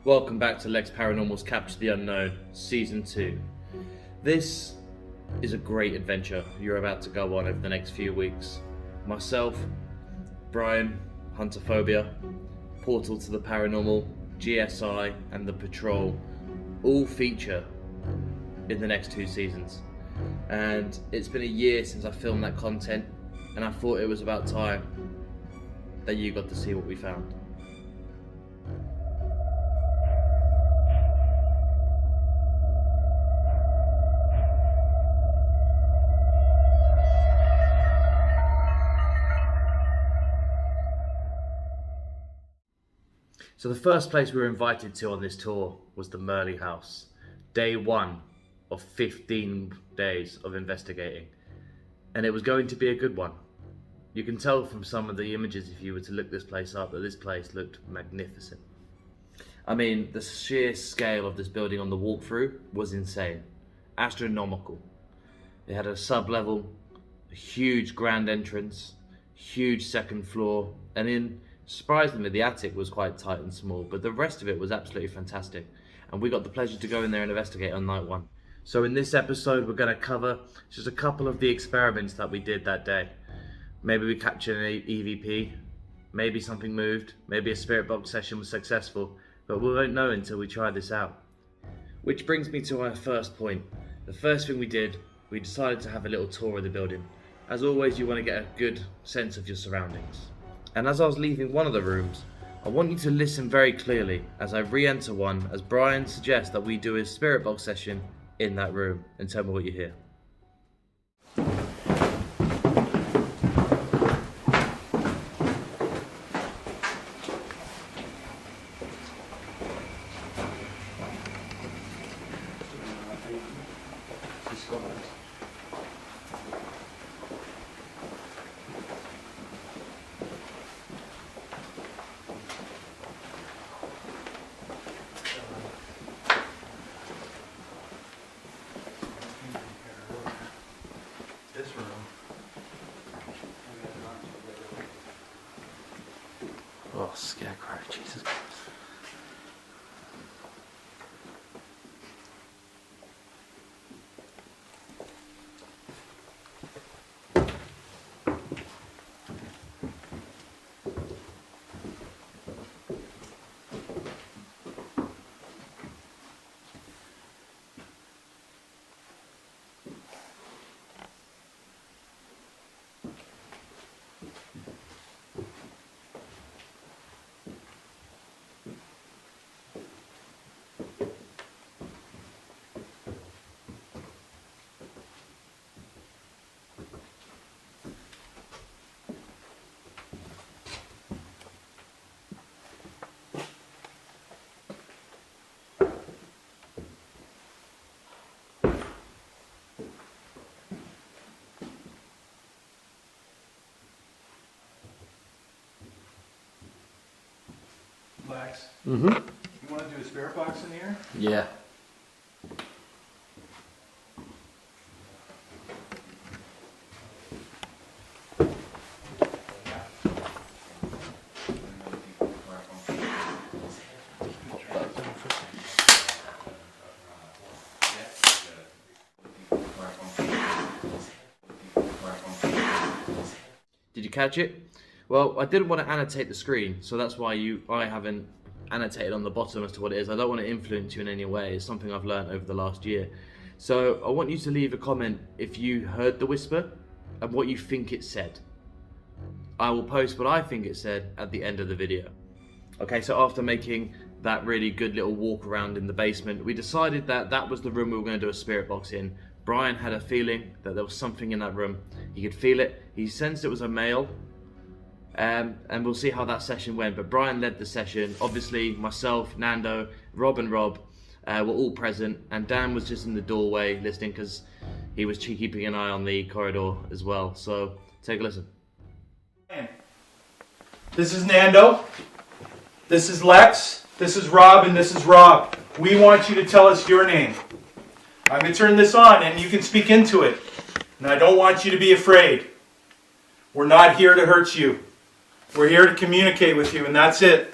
Welcome back to Lex Paranormal's Capture the Unknown, Season 2. This is a great adventure you're about to go on over the next few weeks. Myself, Bryan, Huntaphobia, Portal to the Paranormal, GSI, and the Patrol all feature in the next 2 seasons. And it's been a year since I filmed that content, and I thought it was about time that you got to see what we found. So the first place we were invited to on this tour was the Merley House. Day 1 of 15 days of investigating. And it was going to be a good one. You can tell from some of the images, if you were to look this place up, that this place looked magnificent. I mean, the sheer scale of this building on the walkthrough was insane. Astronomical. It had a sub-level, a huge grand entrance, huge second floor, and surprisingly, the attic was quite tight and small, but the rest of it was absolutely fantastic. And we got the pleasure to go in there and investigate on night 1. So in this episode, we're going to cover just a couple of the experiments that we did that day. Maybe we captured an EVP, maybe something moved, maybe a spirit box session was successful, but we won't know until we try this out. Which brings me to our first point. The first thing we did, we decided to have a little tour of the building. As always, you want to get a good sense of your surroundings. And as I was leaving one of the rooms, I want you to listen very clearly as I re-enter one, as Bryan suggests that we do a spirit box session in that room, and tell me what you hear. Oh, scarecrow, Jesus Christ. Lex, Mm-hmm. you want to do a spirit box in here? Yeah. Did you catch it? Well, I didn't want to annotate the screen, so that's why I haven't annotated on the bottom as to what it is. I don't want to influence you in any way. It's something I've learned over the last year. So I want you to leave a comment if you heard the whisper and what you think it said. I will post what I think it said at the end of the video. Okay, so after making that really good little walk around in the basement, we decided that that was the room we were going to do a spirit box in. Bryan had a feeling that there was something in that room. He could feel it. He sensed it was a male. And we'll see how that session went. But Bryan led the session. Obviously, myself, Nando, Rob and Rob were all present. And Dan was just in the doorway listening because he was keeping an eye on the corridor as well. So take a listen. This is Nando. This is Lex. This is Rob. And this is Rob. We want you to tell us your name. I'm going to turn this on and you can speak into it. And I don't want you to be afraid. We're not here to hurt you. We're here to communicate with you, and that's it.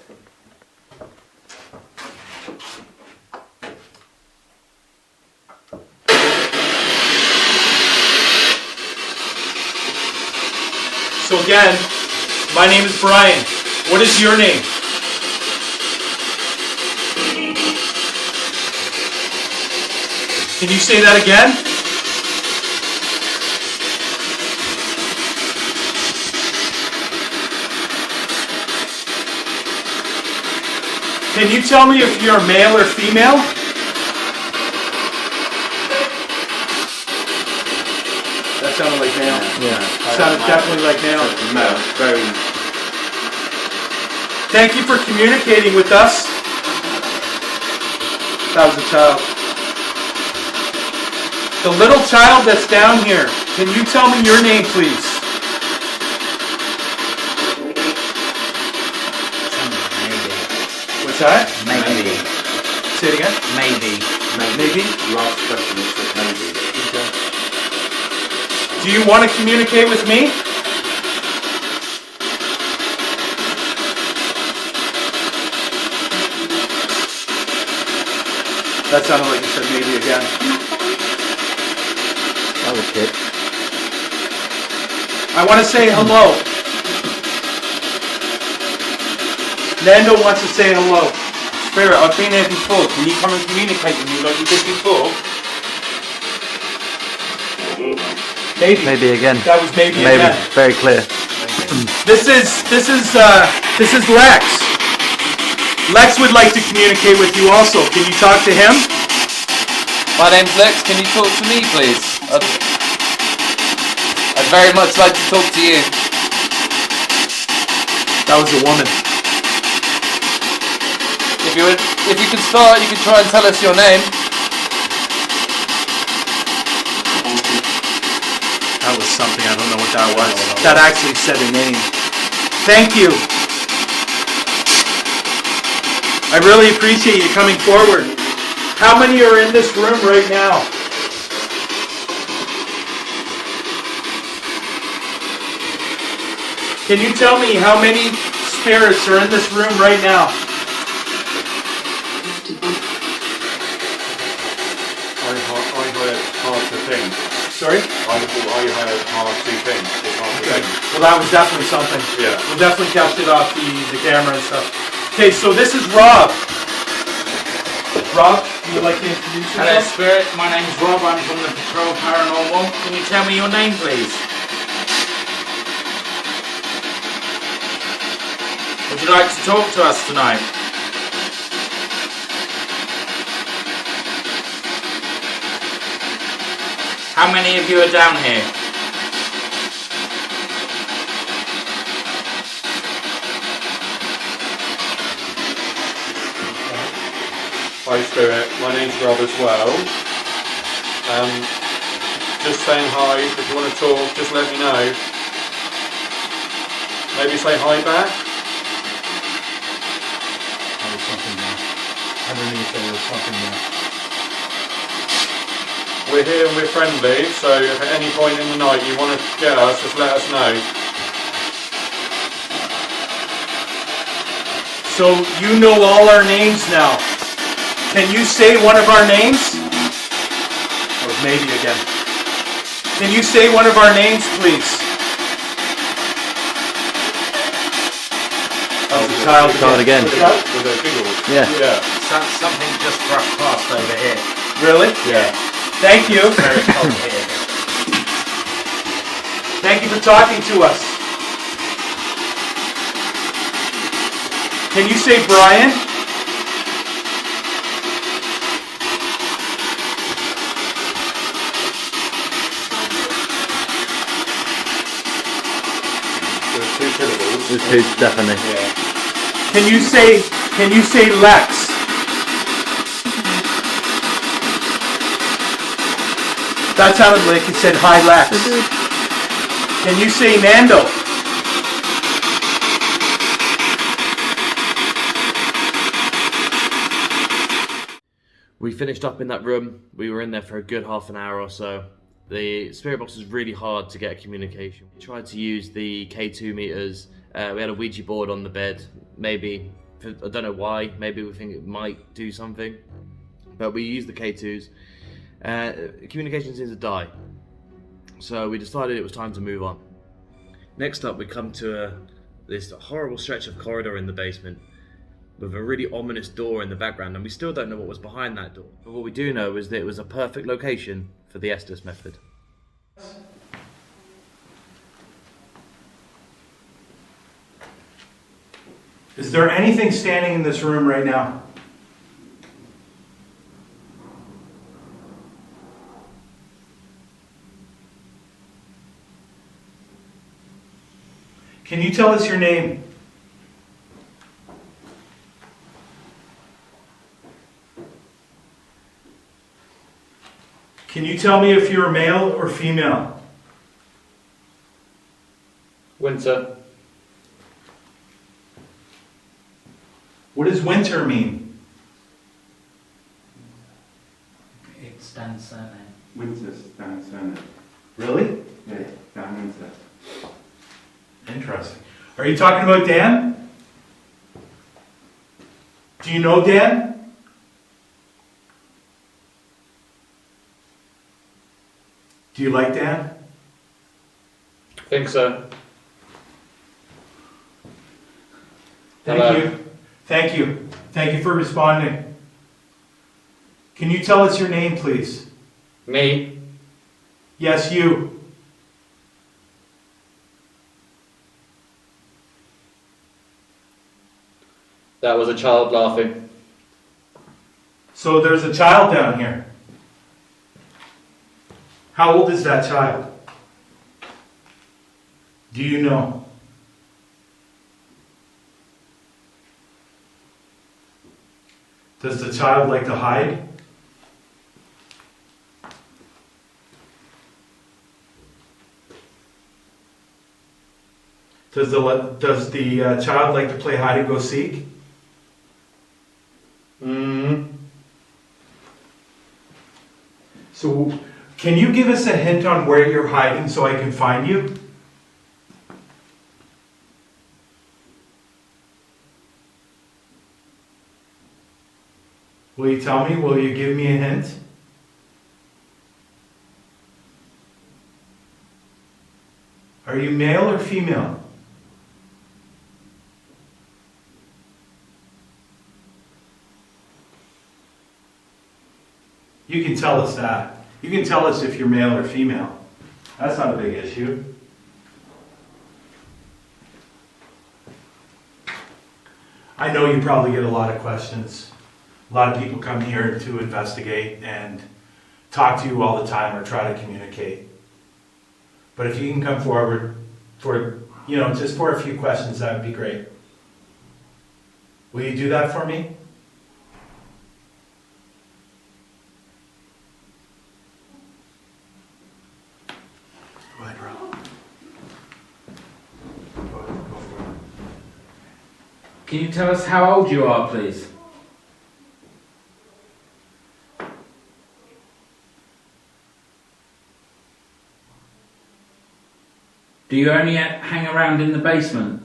again. My name is Bryan. What is your name? Can you say that again? Can you tell me if you're male or female? That sounded like male. Yeah. Sounded definitely like male. Male. Very. Thank you for communicating with us. That was a child. The little child that's down here, can you tell me your name, please? What's that? Maybe. Say it again. Maybe. Maybe? Last question is for maybe. Okay. Do you want to communicate with me? That sounded like you said maybe again. That was good. I want to say hello. Nando wants to say hello. Spirit, I've been here before. Can you come and communicate with me like you did before? Maybe. Maybe again. That was maybe Maybe. again. Very clear. This is Lex. Lex would like to communicate with you also. Can you talk to him? My name's Lex. Can you talk to me, please? I'd very much like to talk to you. That was a woman. If you could start, you could try and tell us your name. That was something. I don't know what that was. That actually said a name. Thank you. I really appreciate you coming forward. How many are in this room right now? Can you tell me how many spirits are in this room right now? I heard hard to think. Sorry? I heard hard to think. It's hard to think. Well, that was definitely something. Yeah. We'll definitely capture it off the camera and stuff. Okay, so this is Rob. Rob, would you like to introduce yourself? Hello, Spirit. My name's Rob. I'm from the Patrol Paranormal. Can you tell me your name, please? Would you like to talk to us tonight? How many of you are down here? Hi Spirit, my name's Rob as well. Just saying hi. If you want to talk, just let me know. Maybe say hi back. There was something there. Underneath there was something there. We're here and we're friendly, so if at any point in the night you want to get us, just let us know. So you know all our names now. Can you say one of our names? That was maybe again. Can you say one of our names, please? That was a child again. With a giggle. Yeah. Yeah. Something just brushed past over here. Really? Yeah. Thank you. Very complicated. Thank you for talking to us. Can you say Bryan? There's 2 syllables. There's two, definitely. Yeah. Can you say Lex? That sounded like it said hi Lex. Can you say Nando? We finished up in that room. We were in there for a good half an hour or so. The spirit box was really hard to get a communication. We tried to use the K2 meters. We had a Ouija board on the bed. Maybe, I don't know why, maybe we think it might do something. But we used the K2s. Communication seems to die. So we decided it was time to move on. Next up, we come to this horrible stretch of corridor in the basement with a really ominous door in the background, and we still don't know what was behind that door. But what we do know is that it was a perfect location for the Estes method. Is there anything standing in this room right now? Can you tell us your name? Can you tell me if you're male or female? Winter. What does winter mean? It's Dan's surname. Winter's Dan's surname. Really? Yeah, Dan Winter. Interesting. Are you talking about Dan? Do you know Dan? Do you like Dan? Think so. Thank you. Thank you. Thank you for responding. Can you tell us your name, please? Me. Yes, you. That was a child laughing. So there's a child down here. How old is that child? Do you know? Does the child like to hide? Does the child like to play hide and go seek? So, can you give us a hint on where you're hiding so I can find you? Will you tell me? Will you give me a hint? Are you male or female? You can tell us that. You can tell us if you're male or female. That's not a big issue. I know you probably get a lot of questions. A lot of people come here to investigate and talk to you all the time or try to communicate. But if you can come forward for, just for a few questions, that would be great. Will you do that for me? Go ahead, Rob. Go for it. Can you tell us how old you are, please? Do you only hang around in the basement?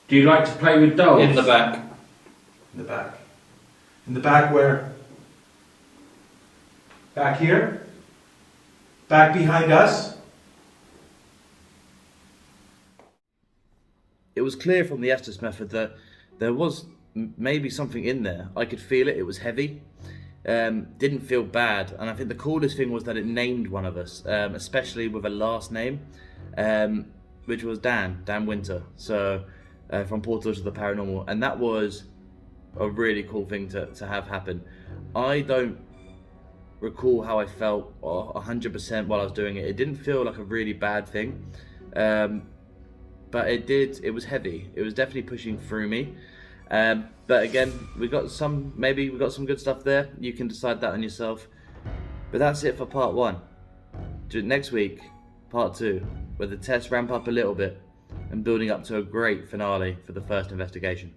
Do you like to play with dolls? In the back. In the back. In the back where? Back here? Back behind us? It was clear from the Estes method that there was maybe something in there. I could feel it. It was heavy. Didn't feel bad. And I think the coolest thing was that it named one of us, especially with a last name, which was Dan Winter. So from Portal to the Paranormal. And that was a really cool thing to have happen. I don't recall how I felt 100% while I was doing it. It didn't feel like a really bad thing. But it was heavy. It was definitely pushing through me. But again, we got some good stuff there. You can decide that on yourself. But that's it for part 1. Next week, part 2, where the tests ramp up a little bit and building up to a great finale for the first investigation.